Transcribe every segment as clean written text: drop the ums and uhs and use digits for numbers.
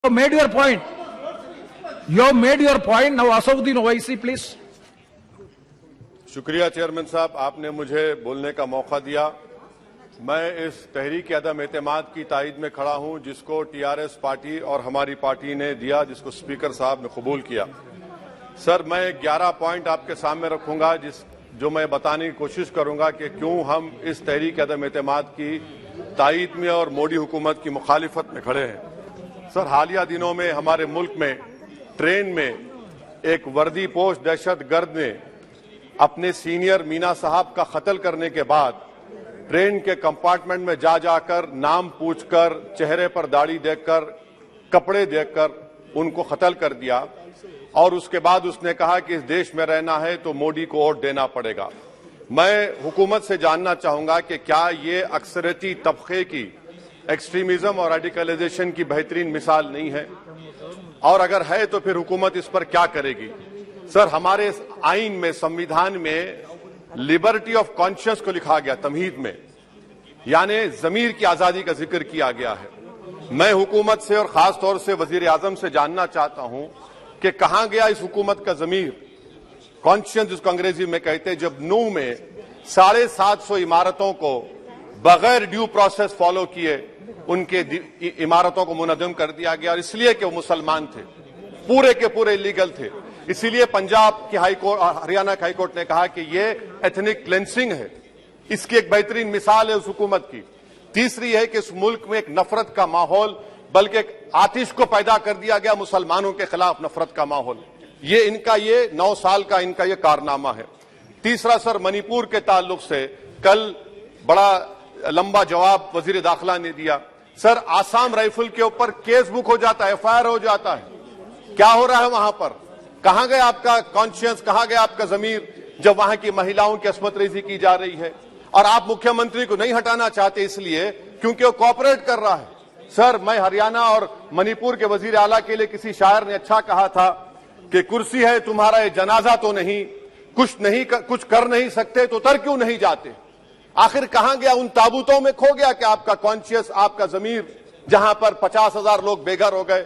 You made your point. You have made your point. Now, Asauddin Owaisi, please. शुक्रिया chairman साहब, आपने मुझे बोलने का मौका दिया। मैं इस तहरीक अदम एतमाद की तायद में खड़ा हूं जिसको टीआरएस पार्टी और हमारी पार्टी ने दिया, जिसको स्पीकर साहब ने कबूल किया। सर, मैं 11 पॉइंट आपके सामने रखूंगा जो मैं बताने की कोशिश करूंगा कि क्यों हम इस तहरीक अदम एतमाद की तायद में और मोदी हुकूमत की मुखालिफत में खड़े हैं। सर, हालिया दिनों में हमारे मुल्क में ट्रेन में एक वर्दीपोश दहशतगर्द ने अपने सीनियर मीना साहब का कत्ल करने के बाद ट्रेन के कंपार्टमेंट में जाकर नाम पूछकर, चेहरे पर दाढ़ी देखकर, कपड़े देखकर उनको कत्ल कर दिया और उसके बाद उसने कहा कि इस देश में रहना है तो मोदी को वोट देना पड़ेगा। मैं हुकूमत से जानना चाहूंगा कि क्या ये अक्सरियती तबके की एक्सट्रीमिज्म और रेडिकलाइजेशन की बेहतरीन मिसाल नहीं है, और अगर है तो फिर हुकूमत इस पर क्या करेगी। सर, हमारे आइन में, संविधान में लिबर्टी ऑफ कॉन्शियस को लिखा गया, तमहीद में, यानी जमीर की आजादी का जिक्र किया गया है। मैं हुकूमत से और खास तौर से वजीर आजम से जानना चाहता हूं कि कहां गया इस हुकूमत का जमीर, कॉन्शियस जिसको अंग्रेजी में कहते हैं, जब नूह में 750 इमारतों को बगैर ड्यू प्रोसेस फॉलो किए उनके इमारतों को मुनज़्ज़म कर दिया गया, और इसलिए कि वो मुसलमान थे, पूरे के पूरे इलीगल थे। इसीलिए पंजाब की हाईकोर्ट और हरियाणा की हाईकोर्ट ने कहा कि ये एथनिक क्लेंसिंग है। इसकी एक बेहतरीन मिसाल है उस हुकूमत की। तीसरी है कि इस मुल्क में एक नफरत का माहौल, बल्कि एक आतिश को पैदा कर दिया गया, मुसलमानों के खिलाफ नफरत का माहौल। ये इनका ये 9 साल का इनका ये कारनामा है। तीसरा सर, मणिपुर के ताल्लुक से कल बड़ा लंबा जवाब वजीर दाखिला ने दिया। सर, आसाम राइफल के ऊपर केस बुक हो जाता है, एफआईआर हो जाता है। क्या हो रहा है वहां पर? कहां गया आपका कॉन्शियस, कहां गया आपका जमीर, जब वहां की महिलाओं की अस्मत रेजी की जा रही है? और आप मुख्यमंत्री को नहीं हटाना चाहते इसलिए क्योंकि वो कोऑपरेट कर रहा है। सर, मैं हरियाणा और मणिपुर के वजीर आला के लिए किसी शायर ने अच्छा कहा था कि कुर्सी है तुम्हारा ये जनाजा तो नहीं, कुछ कर नहीं सकते तो उतर क्यों नहीं जाते। आखिर कहां गया? उन ताबूतों में खो गया कि आपका कॉन्शियस, आपका जमीर, जहां पर 50,000 लोग बेघर हो गए,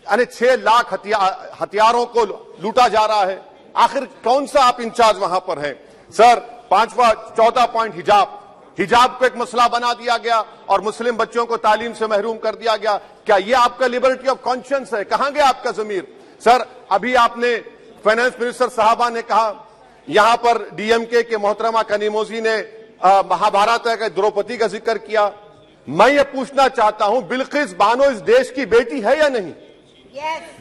यानी 6 लाख हथियारों को लूटा जा रहा है। आखिर कौन सा आप इंचार्ज वहां पर हैं? सर, 4था पॉइंट, हिजाब को एक मसला बना दिया गया और मुस्लिम बच्चों को तालीम से महरूम कर दिया गया। क्या ये आपका लिबर्टी ऑफ कॉन्शियस है? कहां गया आपका जमीर? सर, अभी आपने फाइनेंस मिनिस्टर साहबा ने कहा, यहां पर डीएमके के मोहतरमा कनीमोजी ने महाभारत के द्रौपदी का जिक्र किया। मैं ये पूछना चाहता हूं, बिल्किस बानो इस देश की बेटी है या नहीं?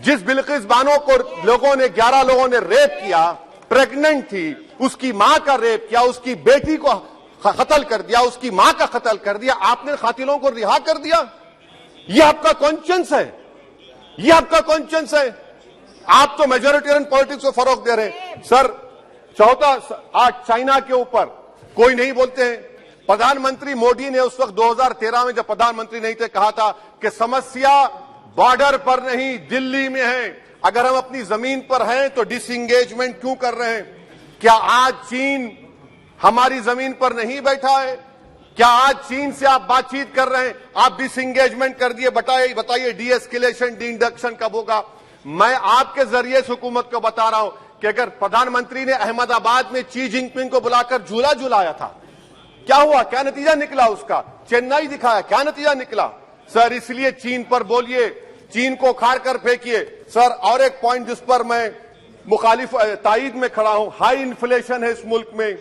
जिस बिल्किस बानो को लोगों ने 11 लोगों ने रेप किया, प्रेग्नेंट थी, उसकी मां का रेप किया, उसकी बेटी को कत्ल कर दिया, उसकी मां का कत्ल कर दिया, आपने कातिलों को रिहा कर दिया। ये आपका कॉन्शियस है? ये आपका कॉन्शियस है? आप तो मेजोरिटेरियन पॉलिटिक्स को फरोग दे रहे हैं। सर, चौथा, आज चाइना के ऊपर कोई नहीं बोलते हैं। प्रधानमंत्री मोदी ने उस वक्त 2013 में जब प्रधानमंत्री नहीं थे कहा था कि समस्या बॉर्डर पर नहीं, दिल्ली में है। अगर हम अपनी जमीन पर हैं तो डिसएंगेजमेंट क्यों कर रहे हैं? क्या आज चीन हमारी जमीन पर नहीं बैठा है? क्या आज चीन से आप बातचीत कर रहे हैं? आप डिसएंगेजमेंट कर दिए। बताइए डी एस्केलेशन, डी इंडक्शन कब होगा? मैं आपके जरिए इस हुकूमत को बता रहा हूं कि अगर प्रधानमंत्री ने अहमदाबाद में शी जिनपिंग को बुलाकर झूला झुलाया था, क्या हुआ? क्या नतीजा निकला उसका? चेन्नई दिखाया, क्या नतीजा निकला? सर, इसलिए चीन पर बोलिए, चीन को उखाड़ कर फेंकिए। सर, और एक पॉइंट जिस पर मैं मुखालिफ तायद में खड़ा हूं, हाई इन्फ्लेशन है इस मुल्क में,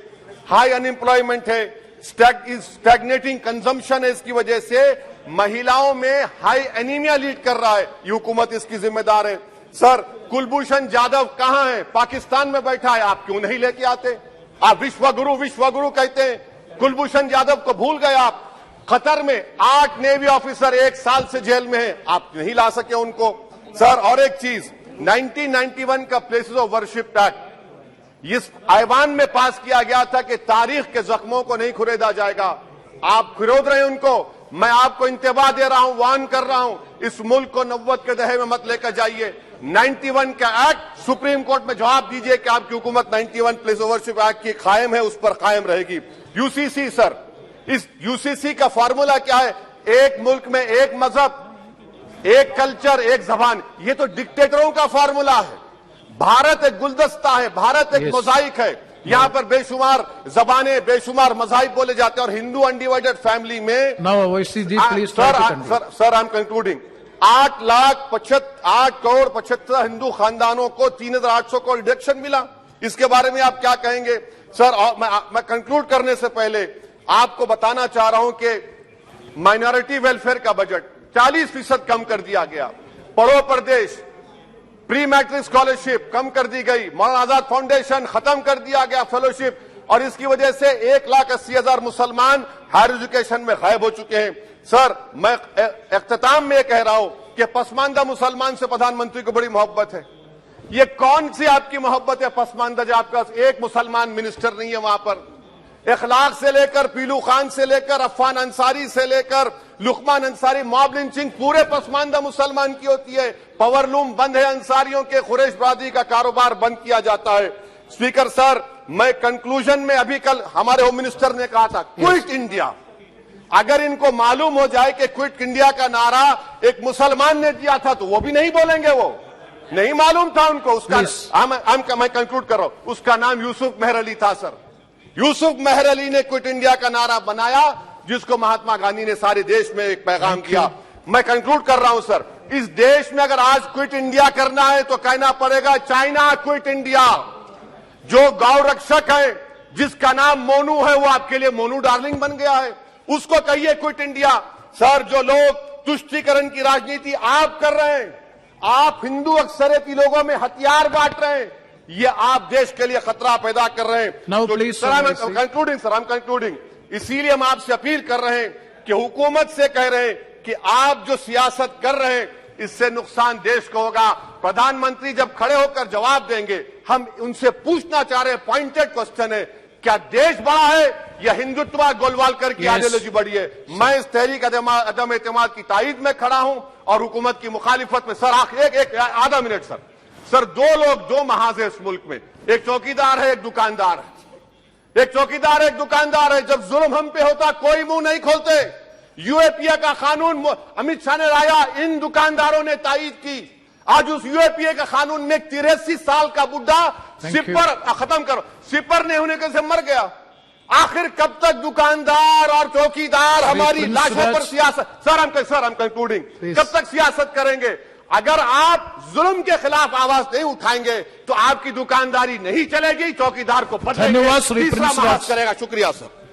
हाई अनएम्प्लॉयमेंट है, स्टैग्नेटिंग कंजम्पशन है। इसकी वजह से महिलाओं में हाई एनीमिया लीड कर रहा है। ये हुकूमत इसकी जिम्मेदार है। सर, कुलभूषण जाधव कहां है? पाकिस्तान में बैठा है, आप क्यों नहीं लेके आते? आप विश्वगुरु कहते हैं, कुलभूषण जाधव को भूल गए आप। कतर में 8 नेवी ऑफिसर 1 साल से जेल में हैं, आप नहीं ला सके उनको। सर, और एक चीज, 1991 का प्लेसेस ऑफ वर्शिप एक्ट इस ऐवान में पास किया गया था कि तारीख के जख्मों को नहीं खुरेदा जाएगा। आप खुरोद रहे हैं उनको। मैं आपको इंतबाह दे रहा हूं, वार्न कर रहा हूं, इस मुल्क को 90 के दहे में मत लेकर जाइए। 91 का एक्ट सुप्रीम कोर्ट में जवाब दीजिए कि आपकी हुकूमत 91 प्लेस ऑफ वर्शिप एक्ट की कायम है, उस पर कायम रहेगी। यूसीसी, सर, इस यूसीसी का फॉर्मूला क्या है? एक मुल्क में एक मजहब, एक कल्चर, एक जबान, ये तो डिक्टेटरों का फॉर्मूला है। भारत एक गुलदस्ता है, भारत एक मोजाइक है। यहाँ पर बेशुमार जबानें, बेशुमार मज़ाहिब बोले जाते हैं और हिंदू अनडिवाइडेड फैमिली में sir I am concluding 8 crore 75 Hindu खानदानों को 3,800 करोड़ डिडक्शन मिला। इसके बारे में आप क्या कहेंगे सर? और मैं कंक्लूड करने से पहले आपको बताना चाह रहा हूं कि माइनॉरिटी वेलफेयर का बजट 40% कम कर दिया गया। पढ़ो प्रदेश, प्री मैट्रिक स्कॉलरशिप कम कर दी गई, मौलाना आजाद फाउंडेशन खत्म कर दिया गया फेलोशिप, और इसकी वजह से 1,80,000 मुसलमान हायर एजुकेशन में गायब हो चुके हैं। सर, मैं इख्तिताम में कह रहा हूं कि पसमानदा मुसलमान से प्रधानमंत्री को बड़ी मोहब्बत है। ये कौन सी आपकी मोहब्बत है पसमानदा, जो आपका एक मुसलमान मिनिस्टर नहीं है वहां पर? इखलाक से लेकर, पीलू खान से लेकर, अफान अंसारी से लेकर लुकमान अंसारी, मॉब लिंचिंग पूरे पसमानदा मुसलमान की होती है। पावरलूम बंद है अंसारियों के, कुरैश बरादरी का कारोबार बंद किया जाता है। स्पीकर सर, मैं कंक्लूजन में अभी कल हमारे होम मिनिस्टर ने कहा था क्विट इंडिया। अगर इनको मालूम हो जाए कि क्विट इंडिया का नारा एक मुसलमान ने दिया था तो वो भी नहीं बोलेंगे, वो नहीं मालूम था उनको। उसका मैं कंक्लूड कर रहा हूं, उसका नाम यूसुफ मेहर अली था सर। यूसुफ मेहर अली ने क्विट इंडिया का नारा बनाया, जिसको महात्मा गांधी ने सारे देश में एक पैगाम किया। मैं कंक्लूड कर रहा हूं सर, इस देश में अगर आज क्विट इंडिया करना है तो कहना पड़ेगा चाइना क्विट इंडिया। जो गौ रक्षक है, जिसका नाम मोनू है, वो आपके लिए मोनू डार्लिंग बन गया है, उसको कहिए क्विट इंडिया। सर, जो लोग तुष्टीकरण की राजनीति आप कर रहे हैं, आप हिंदू अक्सरियती लोगों में हथियार बांट रहे हैं, ये आप देश के लिए खतरा पैदा कर रहे हैं। Sir, I am concluding. इसीलिए हम आपसे अपील कर रहे हैं कि हुकूमत से कह रहे हैं कि आप जो सियासत कर रहे हैं इससे नुकसान देश को होगा। प्रधानमंत्री जब खड़े होकर जवाब देंगे, हम उनसे पूछना चाह रहे हैं, पॉइंटेड क्वेश्चन है, क्या देश बड़ा है या हिंदुत्व गोलवालकर की आइडियोलॉजी बड़ी है? मैं इस तहरीक अदम एतमाद की तायद में खड़ा हूं और हुकूमत की मुखालिफत में। सर, एक आधा मिनट सर, दो लोग, दो महाज है इस मुल्क में, एक चौकीदार है, एक दुकानदार है। एक चौकीदार है, एक दुकानदार है। जब जुल्म हम पे होता कोई मुंह नहीं खोलते। यूएपीए का कानून अमित शाह ने लाया, इन दुकानदारों ने तायद की। आज उस यूएपीए का कानून में 83 साल का बुढ़ा सिपर खत्म करो, सिपर नहीं होने से मर गया। आखिर कब तक दुकानदार और चौकीदार हमारी लाशों पर सियासत? Sir, I am concluding. कब तक सियासत करेंगे? अगर आप जुल्म के खिलाफ आवाज नहीं उठाएंगे तो आपकी दुकानदारी नहीं चलेगी, चौकीदार को बदलेंगे, तीसरा महाज करेगा। शुक्रिया सर।